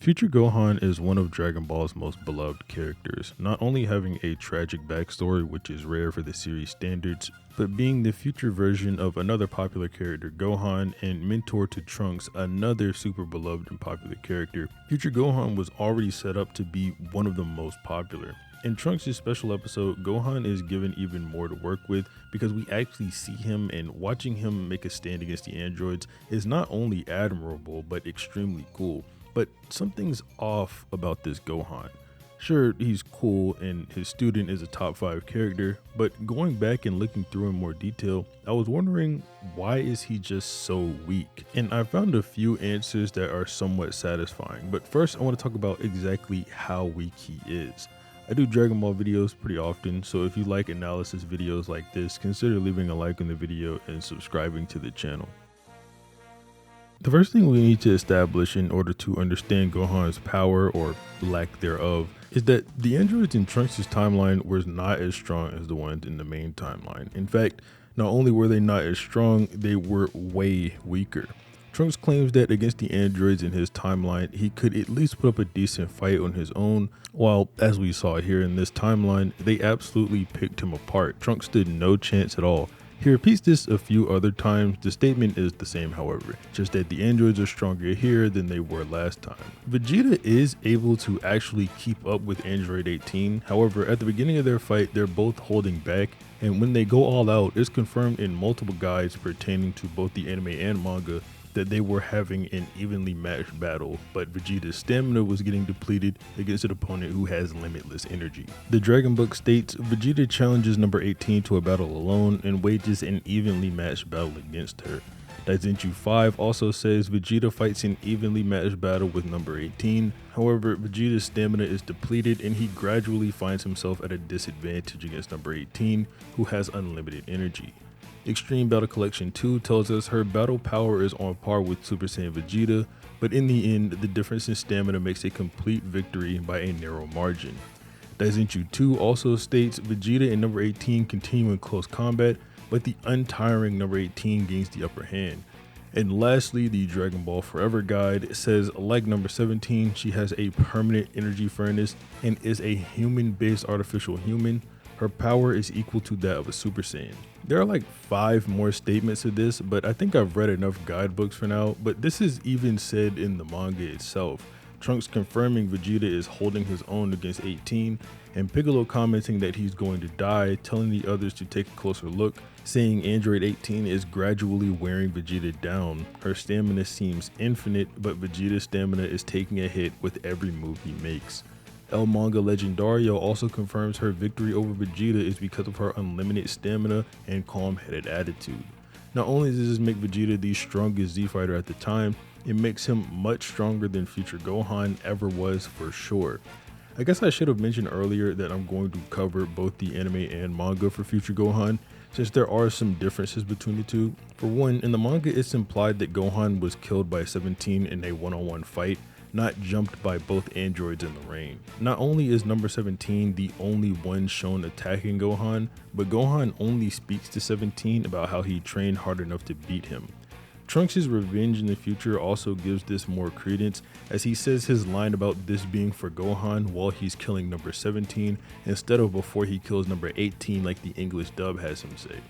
Future Gohan is one of Dragon Ball's most beloved characters, not only having a tragic backstory, which is rare for the series standards, but being the future version of another popular character, Gohan, and mentor to Trunks, another super beloved and popular character. Future Gohan was already set up to be one of the most popular. In Trunks' special episode, Gohan is given even more to work with because we actually see him, and watching him make a stand against the androids is not only admirable but extremely cool. But something's off about this Gohan. Sure, he's cool and his student is a top 5 character, but going back and looking through in more detail, I was wondering, why is he just so weak? And I found a few answers that are somewhat satisfying, but first I want to talk about exactly how weak he is. I do Dragon Ball videos pretty often, so if you like analysis videos like this, consider leaving a like on the video and subscribing to the channel. The first thing we need to establish in order to understand Gohan's power, or lack thereof, is that the androids in Trunks' timeline were not as strong as the ones in the main timeline. In fact, not only were they not as strong, they were way weaker. Trunks claims that against the androids in his timeline, he could at least put up a decent fight on his own, while, as we saw here in this timeline, they absolutely picked him apart. Trunks stood no chance at all. He repeats this a few other times. The statement is the same, however, just that the androids are stronger here than they were last time. Vegeta is able to actually keep up with Android 18, however, at the beginning of their fight, they're both holding back, and when they go all out, it's confirmed in multiple guides pertaining to both the anime and manga that they were having an evenly matched battle, but Vegeta's stamina was getting depleted against an opponent who has limitless energy. The Dragon Book states Vegeta challenges number 18 to a battle alone and wages an evenly matched battle against her. Daizenshuu 5 also says Vegeta fights an evenly matched battle with number 18, however Vegeta's stamina is depleted and he gradually finds himself at a disadvantage against number 18, who has unlimited energy. Extreme Battle Collection 2 tells us her battle power is on par with Super Saiyan Vegeta, but in the end, the difference in stamina makes a complete victory by a narrow margin. Daizenshuu 2 also states Vegeta and number 18 continue in close combat, but the untiring number 18 gains the upper hand. And lastly, the Dragon Ball Forever guide says, like number 17, she has a permanent energy furnace and is a human-based artificial human. Her power is equal to that of a Super Saiyan. There are like 5 more statements of this, but I think I've read enough guidebooks for now, but this is even said in the manga itself. Trunks confirming Vegeta is holding his own against 18, and Piccolo commenting that he's going to die, telling the others to take a closer look, saying Android 18 is gradually wearing Vegeta down. Her stamina seems infinite, but Vegeta's stamina is taking a hit with every move he makes. El Manga Legendario also confirms her victory over Vegeta is because of her unlimited stamina and calm-headed attitude. Not only does this make Vegeta the strongest Z-Fighter at the time, it makes him much stronger than Future Gohan ever was for sure. I guess I should have mentioned earlier that I'm going to cover both the anime and manga for Future Gohan, since there are some differences between the two. For one, in the manga it's implied that Gohan was killed by 17 in a one-on-one fight, not jumped by both androids in the rain. Not only is number 17 the only one shown attacking Gohan, but Gohan only speaks to 17 about how he trained hard enough to beat him. Trunks' revenge in the future also gives this more credence, as he says his line about this being for Gohan while he's killing number 17 instead of before he kills number 18 like the English dub has him say.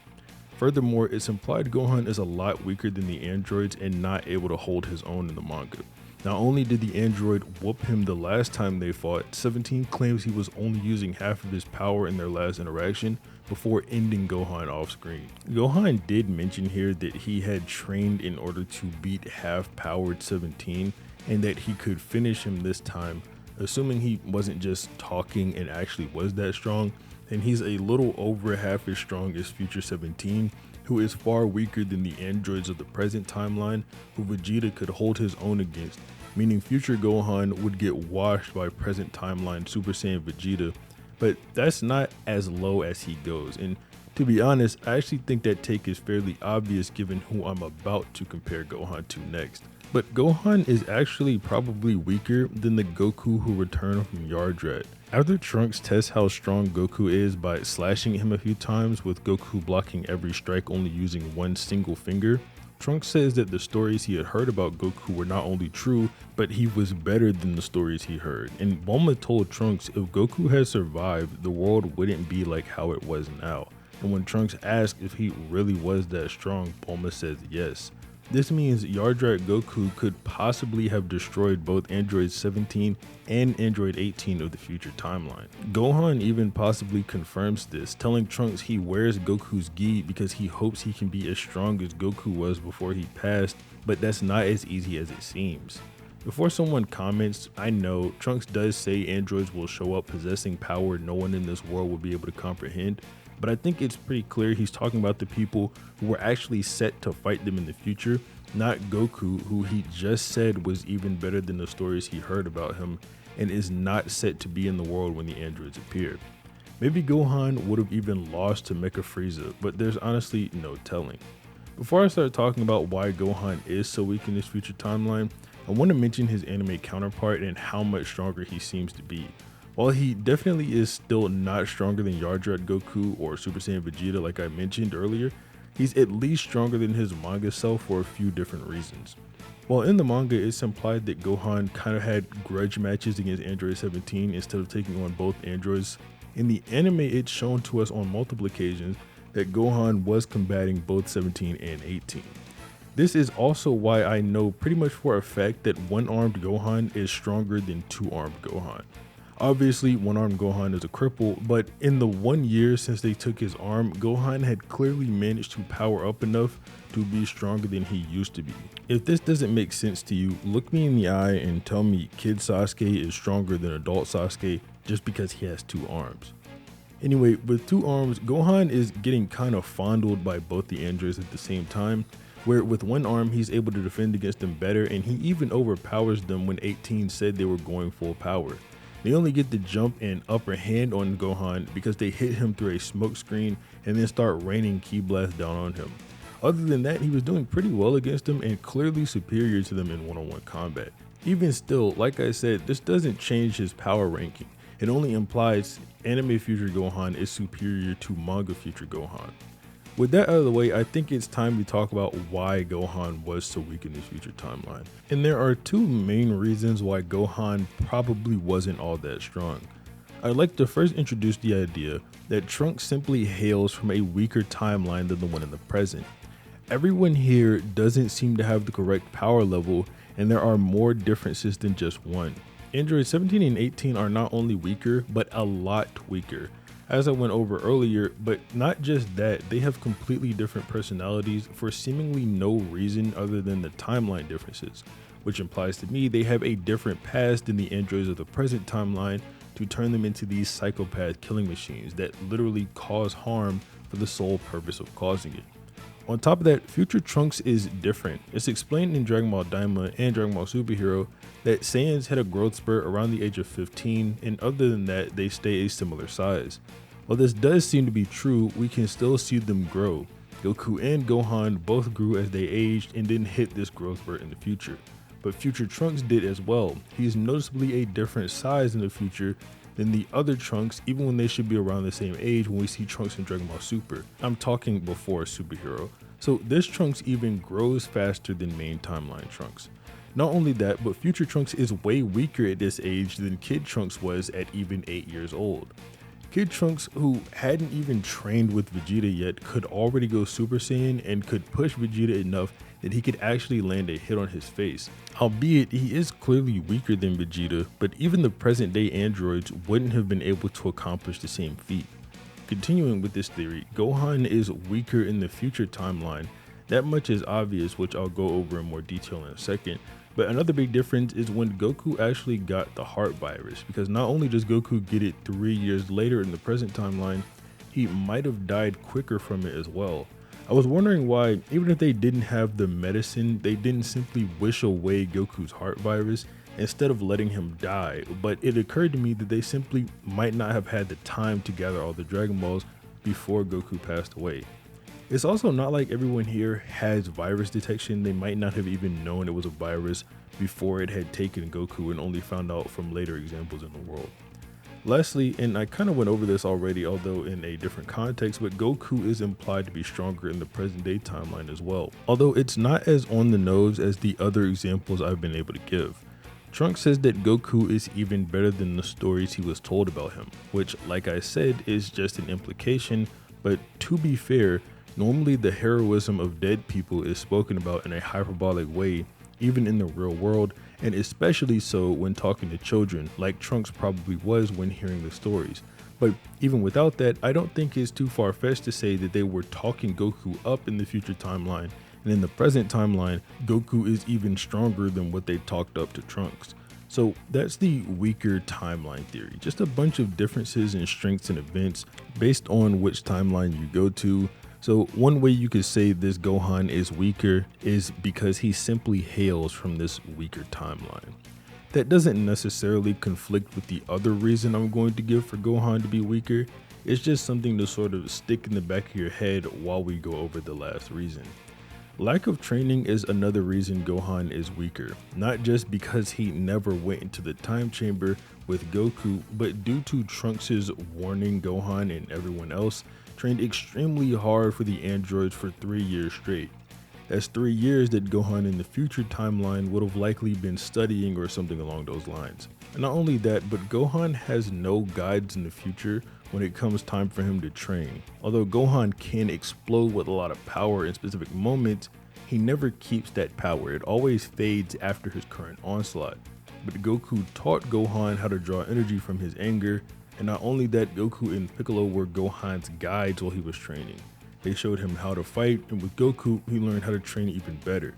Furthermore, it's implied Gohan is a lot weaker than the androids and not able to hold his own in the manga. Not only did the android whoop him the last time they fought, 17 claims he was only using half of his power in their last interaction before ending Gohan off screen. Gohan did mention here that he had trained in order to beat half-powered 17 and that he could finish him this time, assuming he wasn't just talking and actually was that strong, then he's a little over half as strong as Future 17, who is far weaker than the androids of the present timeline, who Vegeta could hold his own against, meaning Future Gohan would get washed by present timeline Super Saiyan Vegeta, but that's not as low as he goes, and to be honest, I actually think that take is fairly obvious given who I'm about to compare Gohan to next. But Gohan is actually probably weaker than the Goku who returned from Yardrat. After Trunks tests how strong Goku is by slashing him a few times with Goku blocking every strike only using one single finger, Trunks says that the stories he had heard about Goku were not only true, but he was better than the stories he heard. And Bulma told Trunks if Goku had survived, the world wouldn't be like how it was now. And when Trunks asked if he really was that strong, Bulma says yes. This means Yardrat Goku could possibly have destroyed both Android 17 and Android 18 of the future timeline. Gohan even possibly confirms this, telling Trunks he wears Goku's gi because he hopes he can be as strong as Goku was before he passed, but that's not as easy as it seems. Before someone comments, I know Trunks does say androids will show up possessing power no one in this world will be able to comprehend, but I think it's pretty clear he's talking about the people who were actually set to fight them in the future, not Goku, who he just said was even better than the stories he heard about him and is not set to be in the world when the androids appear. Maybe Gohan would have even lost to Mecha Frieza, but there's honestly no telling. Before I start talking about why Gohan is so weak in this future timeline, I want to mention his anime counterpart and how much stronger he seems to be. While he definitely is still not stronger than Yardrat Goku or Super Saiyan Vegeta like I mentioned earlier, he's at least stronger than his manga self for a few different reasons. While in the manga it's implied that Gohan kind of had grudge matches against Android 17 instead of taking on both androids, in the anime it's shown to us on multiple occasions that Gohan was combating both 17 and 18. This is also why I know pretty much for a fact that one-armed Gohan is stronger than two-armed Gohan. Obviously, one-armed Gohan is a cripple, but in the 1 year since they took his arm, Gohan had clearly managed to power up enough to be stronger than he used to be. If this doesn't make sense to you, look me in the eye and tell me Kid Sasuke is stronger than adult Sasuke just because he has two arms. Anyway, with two arms, Gohan is getting kind of fondled by both the androids at the same time, where with one arm he's able to defend against them better, and he even overpowers them when 18 said they were going full power. They only get the jump and upper hand on Gohan because they hit him through a smoke screen and then start raining ki blasts down on him. Other than that, he was doing pretty well against them and clearly superior to them in one-on-one combat. Even still, like I said, this doesn't change his power ranking. It only implies anime future Gohan is superior to manga future Gohan. With that out of the way, I think it's time to talk about why Gohan was so weak in this future timeline. And there are two main reasons why Gohan probably wasn't all that strong. I'd like to first introduce the idea that Trunks simply hails from a weaker timeline than the one in the present. Everyone here doesn't seem to have the correct power level, and there are more differences than just one. Android 17 and 18 are not only weaker, but a lot weaker. As I went over earlier, but not just that, they have completely different personalities for seemingly no reason other than the timeline differences, which implies to me they have a different past than the androids of the present timeline to turn them into these psychopath killing machines that literally cause harm for the sole purpose of causing it. On top of that, future Trunks is different. It's explained in Dragon Ball Daima and Dragon Ball Superhero that Saiyans hit a growth spurt around the age of 15, and other than that, they stay a similar size. While this does seem to be true, we can still see them grow. Goku and Gohan both grew as they aged and didn't hit this growth spurt in the future. But future Trunks did as well. He is noticeably a different size in the future than the other Trunks, even when they should be around the same age when we see Trunks in Dragon Ball Super. I'm talking before Superhero. So this Trunks even grows faster than main timeline Trunks. Not only that, but future Trunks is way weaker at this age than Kid Trunks was at even 8 years old. Kid Trunks, who hadn't even trained with Vegeta yet, could already go Super Saiyan and could push Vegeta enough that he could actually land a hit on his face. Albeit, he is clearly weaker than Vegeta, but even the present day androids wouldn't have been able to accomplish the same feat. Continuing with this theory, Gohan is weaker in the future timeline. That much is obvious, which I'll go over in more detail in a second. But another big difference is when Goku actually got the heart virus, because not only does Goku get it 3 years later in the present timeline, he might have died quicker from it as well. I was wondering why, even if they didn't have the medicine, they didn't simply wish away Goku's heart virus instead of letting him die, but it occurred to me that they simply might not have had the time to gather all the Dragon Balls before Goku passed away. It's also not like everyone here has virus detection. They might not have even known it was a virus before it had taken Goku and only found out from later examples in the world. Lastly, and I kind of went over this already, although in a different context, but Goku is implied to be stronger in the present day timeline as well, although it's not as on the nose as the other examples I've been able to give. Trunks says that Goku is even better than the stories he was told about him, which, like I said, is just an implication, but to be fair, normally the heroism of dead people is spoken about in a hyperbolic way, even in the real world, and especially so when talking to children, like Trunks probably was when hearing the stories. But even without that, I don't think it's too far-fetched to say that they were talking Goku up in the future timeline, and in the present timeline, Goku is even stronger than what they talked up to Trunks. So that's the weaker timeline theory, just a bunch of differences in strengths and events based on which timeline you go to. So one way you could say this Gohan is weaker is because he simply hails from this weaker timeline. That doesn't necessarily conflict with the other reason I'm going to give for Gohan to be weaker. It's just something to sort of stick in the back of your head while we go over the last reason. Lack of training is another reason Gohan is weaker, not just because he never went into the time chamber with Goku, but due to Trunks' warning Gohan and everyone else trained extremely hard for the androids for 3 years straight. That's 3 years that Gohan in the future timeline would have likely been studying or something along those lines. And not only that, but Gohan has no guides in the future when it comes time for him to train. Although Gohan can explode with a lot of power in specific moments, he never keeps that power. It always fades after his current onslaught. But Goku taught Gohan how to draw energy from his anger, and not only that, Goku and Piccolo were Gohan's guides while he was training. They showed him how to fight, and with Goku, he learned how to train even better.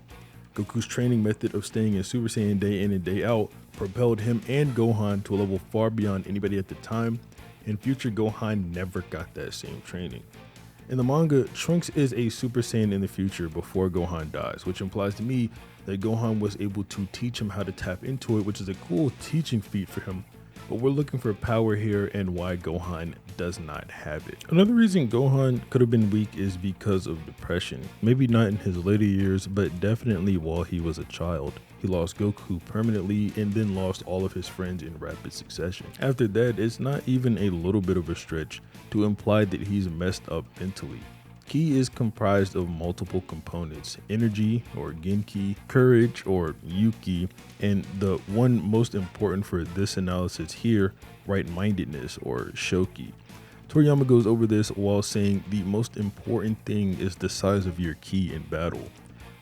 Goku's training method of staying in Super Saiyan day in and day out propelled him and Gohan to a level far beyond anybody at the time, and future Gohan never got that same training. In the manga, Trunks is a Super Saiyan in the future before Gohan dies, which implies to me that Gohan was able to teach him how to tap into it, which is a cool teaching feat for him. But we're looking for power here and why Gohan does not have it. Another reason Gohan could have been weak is because of depression. Maybe not in his later years, but definitely while he was a child. He lost Goku permanently and then lost all of his friends in rapid succession. After that, it's not even a little bit of a stretch to imply that he's messed up mentally. Ki is comprised of multiple components: energy or Genki, courage or Yuki, and the one most important for this analysis here, right-mindedness or Shoki. Toriyama goes over this while saying the most important thing is the size of your ki in battle.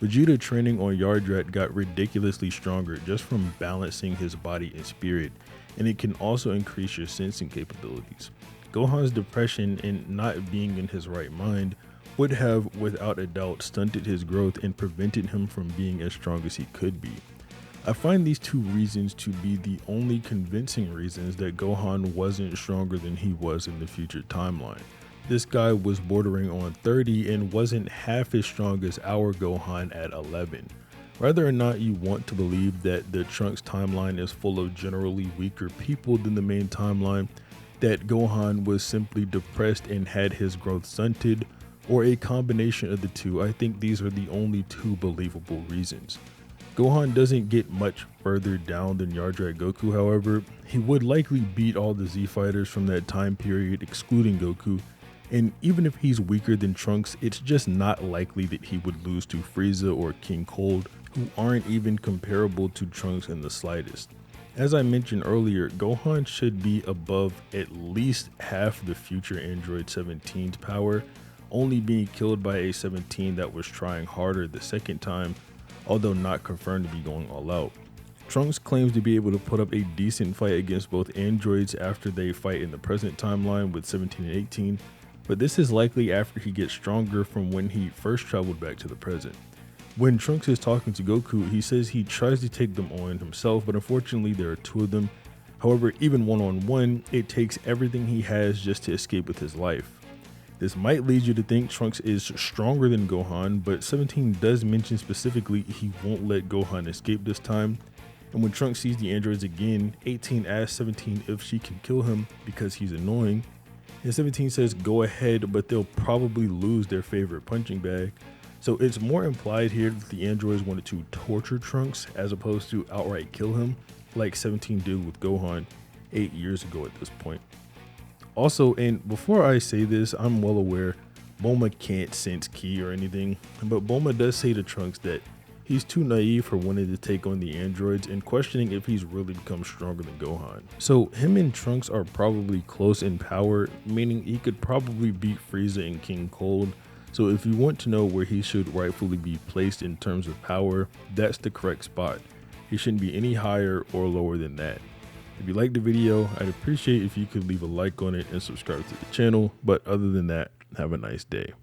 Vegeta training on Yardrat got ridiculously stronger just from balancing his body and spirit, and it can also increase your sensing capabilities. Gohan's depression and not being in his right mind would have, without a doubt, stunted his growth and prevented him from being as strong as he could be. I find these two reasons to be the only convincing reasons that Gohan wasn't stronger than he was in the future timeline. This guy was bordering on 30 and wasn't half as strong as our Gohan at 11. Whether or not you want to believe that the Trunks timeline is full of generally weaker people than the main timeline, that Gohan was simply depressed and had his growth stunted, or a combination of the two, I think these are the only two believable reasons. Gohan doesn't get much further down than Yardrat Goku, however. He would likely beat all the Z fighters from that time period, excluding Goku, and even if he's weaker than Trunks, it's just not likely that he would lose to Frieza or King Cold, who aren't even comparable to Trunks in the slightest. As I mentioned earlier, Gohan should be above at least half the future Android 17's power, only being killed by a 17 that was trying harder the second time, although not confirmed to be going all out. Trunks claims to be able to put up a decent fight against both androids after they fight in the present timeline with 17 and 18, but this is likely after he gets stronger from when he first traveled back to the present. When Trunks is talking to Goku, he says he tries to take them on himself, but unfortunately there are two of them. However, even one-on-one, it takes everything he has just to escape with his life. This might lead you to think Trunks is stronger than Gohan, but 17 does mention specifically he won't let Gohan escape this time. And when Trunks sees the androids again, 18 asks 17 if she can kill him because he's annoying. And 17 says go ahead, but they'll probably lose their favorite punching bag. So it's more implied here that the androids wanted to torture Trunks as opposed to outright kill him, like 17 did with Gohan. 8 years ago at this point. Also, and before I say this, I'm well aware Bulma can't sense ki or anything, but Bulma does say to Trunks that he's too naive for wanting to take on the androids and questioning if he's really become stronger than Gohan. So him and Trunks are probably close in power, meaning he could probably beat Frieza and King Cold. So if you want to know where he should rightfully be placed in terms of power, that's the correct spot. He shouldn't be any higher or lower than that. If you liked the video, I'd appreciate if you could leave a like on it and subscribe to the channel, but other than that, have a nice day.